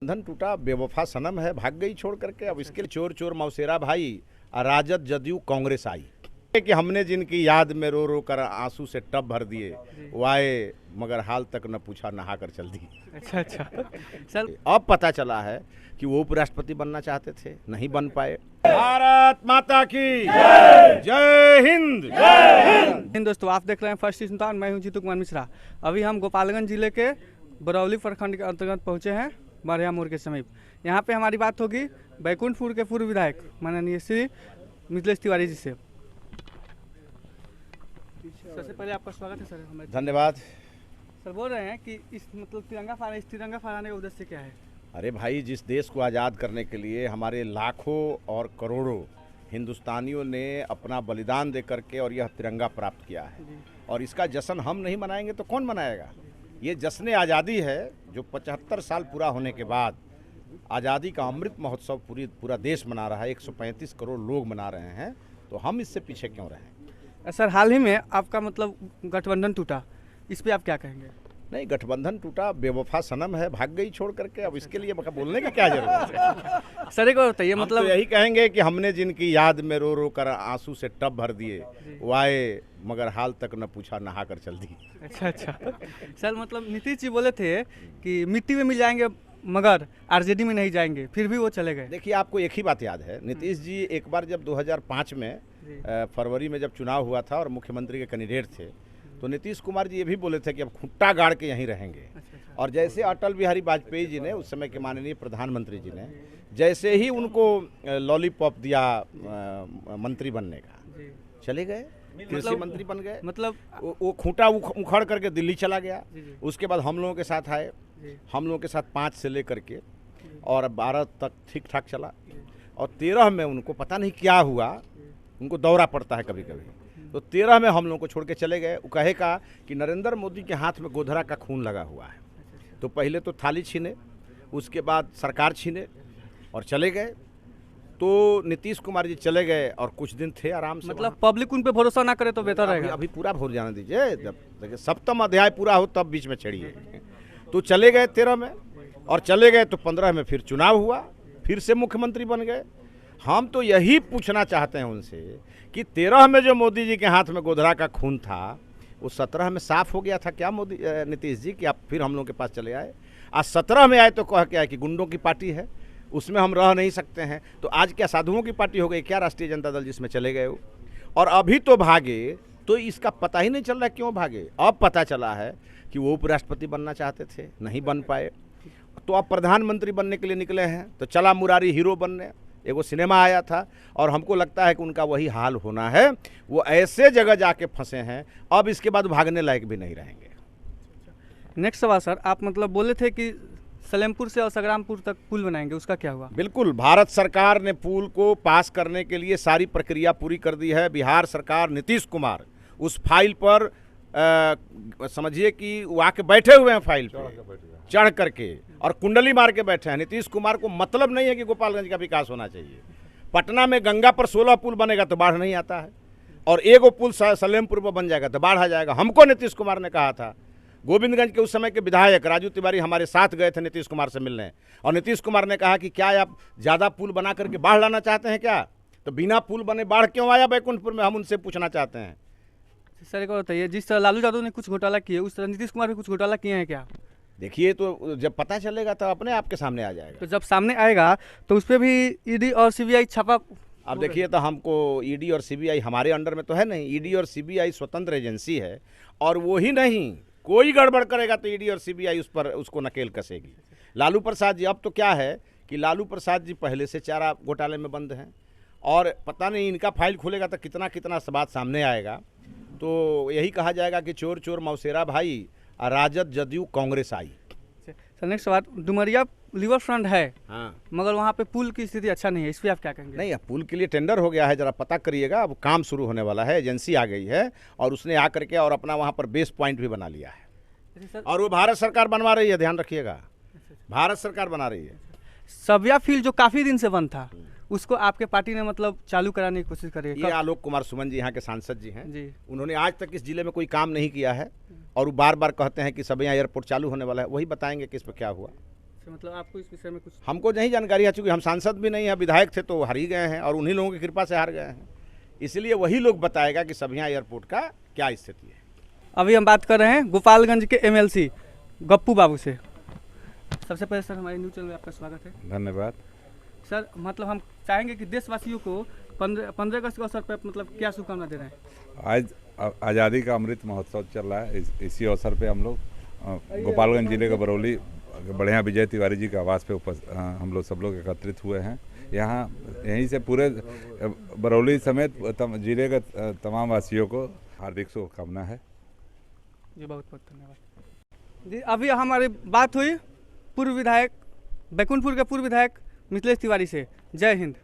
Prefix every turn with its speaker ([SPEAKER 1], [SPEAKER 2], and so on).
[SPEAKER 1] गठबंधन टूटा, बेवफा सनम है, भाग गई छोड़ करके। अब इसके लिए चोर चोर मौसेरा भाई, राजद जदयू कांग्रेस आई कि हमने जिनकी याद में रो रो कर आंसू से टब भर दिए, वो आए मगर हाल तक न पूछा, नहा कर चल दी।
[SPEAKER 2] अच्छा सर,
[SPEAKER 1] अब पता चला है कि वो उपराष्ट्रपति बनना चाहते थे, नहीं बन पाए। भारत माता की जय हिंद।
[SPEAKER 2] दोस्तों आप देख रहे हैं फर्स्ट सुल्तान, मैं हूं जीतू कुमार मिश्रा। अभी हम गोपालगंज जिले के बरौली प्रखंड के अंतर्गत पहुंचे हैं, बरहिया मोड़ के समीप। यहाँ पे हमारी बात होगी बैकुंठपुर के पूर्व विधायक माननीय श्री मिथिलेश तिवारी जी से। सबसे पहले आपका स्वागत है सर।
[SPEAKER 1] धन्यवाद।
[SPEAKER 2] सर बोल रहे हैं कि इस तिरंगा फहराने का उद्देश्य क्या है?
[SPEAKER 1] अरे भाई, जिस देश को आज़ाद करने के लिए हमारे लाखों और करोड़ों हिंदुस्तानियों ने अपना बलिदान दे करके और यह तिरंगा प्राप्त किया है, और इसका जश्न हम नहीं मनाएंगे तो कौन मनाएगा? ये जश्न आज़ादी है जो 75 साल पूरा होने के बाद आज़ादी का अमृत महोत्सव पूरा देश मना रहा है, 135 करोड़ लोग मना रहे हैं, तो हम इससे पीछे क्यों रहें?
[SPEAKER 2] सर हाल ही में आपका गठबंधन टूटा, इस पे आप क्या कहेंगे?
[SPEAKER 1] नहीं, गठबंधन टूटा, बेवफा सनम है, भाग गई छोड़ करके। अब इसके लिए बोलने की क्या जरूरत है?
[SPEAKER 2] सर एक बार बताइए,
[SPEAKER 1] तो यही कहेंगे कि हमने जिनकी याद में रो रो कर आंसू से टब भर दिए, वो आए मगर हाल तक न पूछा, नहा कर चल दी।
[SPEAKER 2] अच्छा सर, नीतीश जी बोले थे कि मिट्टी में मिल जाएंगे मगर आरजेडी में नहीं जाएंगे, फिर भी वो चले गए।
[SPEAKER 1] देखिए, आपको एक ही बात याद है, नीतीश जी एक बार जब 2005 में फरवरी में जब चुनाव हुआ था और मुख्यमंत्री के कैंडिडेट थे, तो नीतीश कुमार जी ये भी बोले थे कि अब खुट्टा गाड़ के यहीं रहेंगे। और जैसे अटल बिहारी वाजपेयी जी ने, उस समय के माननीय प्रधानमंत्री जी ने, जैसे ही उनको लॉलीपॉप दिया मंत्री बनने का, चले गए, कृषि मंत्री बन गए। वो खूंटा उखड़ करके दिल्ली चला गया। उसके बाद हम लोगों के साथ आए, हम लोगों के साथ 5 से लेकर के और 12 तक ठीक ठाक चला, और 13 में उनको पता नहीं क्या हुआ, उनको दौरा पड़ता है कभी कभी, तो 13 में हम लोगों को छोड़ के चले गए। वो कहेगा कि नरेंद्र मोदी के हाथ में गोधरा का खून लगा हुआ है, तो पहले तो थाली छीने, उसके बाद सरकार छीने और चले गए। तो नीतीश कुमार जी चले गए और कुछ दिन थे आराम से।
[SPEAKER 2] पब्लिक उन पे भरोसा ना करे तो बेहतर रहेगा।
[SPEAKER 1] अभी पूरा भरोसा जाने दीजिए, जब सप्तम अध्याय पूरा हो तब बीच में छेड़िए। तो चले गए 13 में, और चले गए तो 15 में फिर चुनाव हुआ, फिर से मुख्यमंत्री बन गए। हम तो यही पूछना चाहते हैं उनसे कि 13 में जो मोदी जी के हाथ में गोधरा का खून था, वो 17 में साफ हो गया था क्या नीतीश जी, कि आप फिर हम लोगों के पास चले आए? आज 17 में आए तो कह के आए कि गुंडों की पार्टी है, उसमें हम रह नहीं सकते हैं। तो आज क्या साधुओं की पार्टी हो गई क्या राष्ट्रीय जनता दल, जिसमें चले गए हो? और अभी तो भागे, तो इसका पता ही नहीं चल रहा क्यों भागे। अब पता चला है कि वो उपराष्ट्रपति बनना चाहते थे, नहीं बन पाए, तो अब प्रधानमंत्री बनने के लिए निकले हैं। तो चला मुरारी हीरो बनने, एगो सिनेमा आया था, और हमको लगता है कि उनका वही हाल होना है। वो ऐसे जगह जाके फंसे हैं, अब इसके बाद भागने लायक भी नहीं रहेंगे।
[SPEAKER 2] नेक्स्ट सवाल सर, आप बोले थे कि सलेमपुर से और संग्रामपुर तक पुल बनाएंगे, उसका क्या हुआ?
[SPEAKER 1] बिल्कुल, भारत सरकार ने पुल को पास करने के लिए सारी प्रक्रिया पूरी कर दी है। बिहार सरकार, नीतीश कुमार उस फाइल पर समझिए कि वो आके बैठे हुए हैं, फाइल पे चढ़ करके और कुंडली मार के बैठे हैं। नीतीश कुमार को मतलब नहीं है कि गोपालगंज का विकास होना चाहिए। पटना में गंगा पर 16 पुल बनेगा तो बाढ़ नहीं आता है, और एगो पुल सलेमपुर पर बन जाएगा तो बाढ़ आ जाएगा। हमको नीतीश कुमार ने कहा था, गोविंदगंज के उस समय के विधायक राजू तिवारी हमारे साथ गए थे नीतीश कुमार से मिलने, और नीतीश कुमार ने कहा कि क्या आप ज़्यादा पुल बना करके बाढ़ लाना चाहते हैं क्या? तो बिना पुल बने बाढ़ क्यों आया बैकुंठपुर में, हम उनसे पूछना चाहते हैं।
[SPEAKER 2] सर एक और बताइए, जिस तरह लालू यादव ने कुछ घोटाला किए, उस तरह नीतीश कुमार भी कुछ घोटाला किए हैं क्या?
[SPEAKER 1] देखिए, तो जब पता चलेगा तो अपने आपके सामने आ जाएगा।
[SPEAKER 2] तो जब सामने आएगा तो उस पर भी ईडी और सीबीआई छापा।
[SPEAKER 1] अब देखिए, तो हमको ईडी और सीबीआई हमारे अंडर में तो है नहीं। ईडी और सीबीआई स्वतंत्र एजेंसी है, और वो ही नहीं, कोई गड़बड़ करेगा तो ईडी और सीबीआई उसको नकेल कसेगी। लालू प्रसाद जी, अब तो क्या है कि लालू प्रसाद जी पहले से चारा घोटाले में बंद हैं, और पता नहीं इनका फाइल खुलेगा तो कितना कितना बात सामने आएगा। तो यही कहा जाएगा कि चोर चोर मौसेरा भाई, राजद जदयू कांग्रेस आई।
[SPEAKER 2] सर नेक्स्ट बात, डुमरिया रिवर फ्रंट है,
[SPEAKER 1] हाँ,
[SPEAKER 2] मगर वहाँ पे पुल की स्थिति अच्छा नहीं है, इस पर आप क्या कहेंगे?
[SPEAKER 1] नहीं, पुल के लिए टेंडर हो गया है, जरा पता करिएगा। अब काम शुरू होने वाला है, एजेंसी आ गई है, और उसने आ करके और अपना वहाँ पर बेस पॉइंट भी बना लिया है, और वो भारत सरकार बनवा रही है, ध्यान रखिएगा, भारत सरकार बना रही है।
[SPEAKER 2] सबिया फील्ड जो काफ़ी दिन से बंद था, उसको आपके पार्टी ने चालू कराने की कोशिश करी है?
[SPEAKER 1] ये आलोक कुमार सुमन जी यहाँ के सांसद जी हैं
[SPEAKER 2] जी,
[SPEAKER 1] उन्होंने आज तक इस जिले में कोई काम नहीं किया है, और वो बार बार कहते हैं कि सब यहाँ एयरपोर्ट चालू होने वाला है। वही बताएंगे कि इस पर क्या हुआ।
[SPEAKER 2] अच्छा, मतलब आपको इस विषय में कुछ
[SPEAKER 1] हमको नहीं जानकारी है, चूँकि हम सांसद भी नहीं हैं, विधायक थे तो हार ही गए हैं और उन्हीं लोगों की कृपा से हार गए हैं। इसलिए वही लोग बताएगा कि सभिया एयरपोर्ट का क्या स्थिति है।
[SPEAKER 2] अभी हम बात कर रहे हैं गोपालगंज के एमएलसी गप्पू बाबू से। सबसे पहले सर हमारे न्यूज़ चैनल में आपका स्वागत है।
[SPEAKER 3] धन्यवाद।
[SPEAKER 2] सर मतलब हम चाहेंगे कि देशवासियों को 15 अगस्त के अवसर पर मतलब क्या शुभकामना दे रहे हैं?
[SPEAKER 3] आज आज़ादी का अमृत महोत्सव चल रहा है। इसी अवसर पे हम लोग गोपालगंज जिले के बरौली बढ़िया विजय तिवारी जी के आवास पे हम लोग सब लोग एकत्रित हुए हैं। यहाँ यहीं से पूरे बरौली समेत जिले के तमाम वासियों को हार्दिक शुभकामना है
[SPEAKER 2] जी। बहुत बहुत धन्यवाद जी। अभी हमारी बात हुई पूर्व विधायक बैकुंठपुर के पूर्व विधायक मिथिलेश तिवारी से। जय हिंद।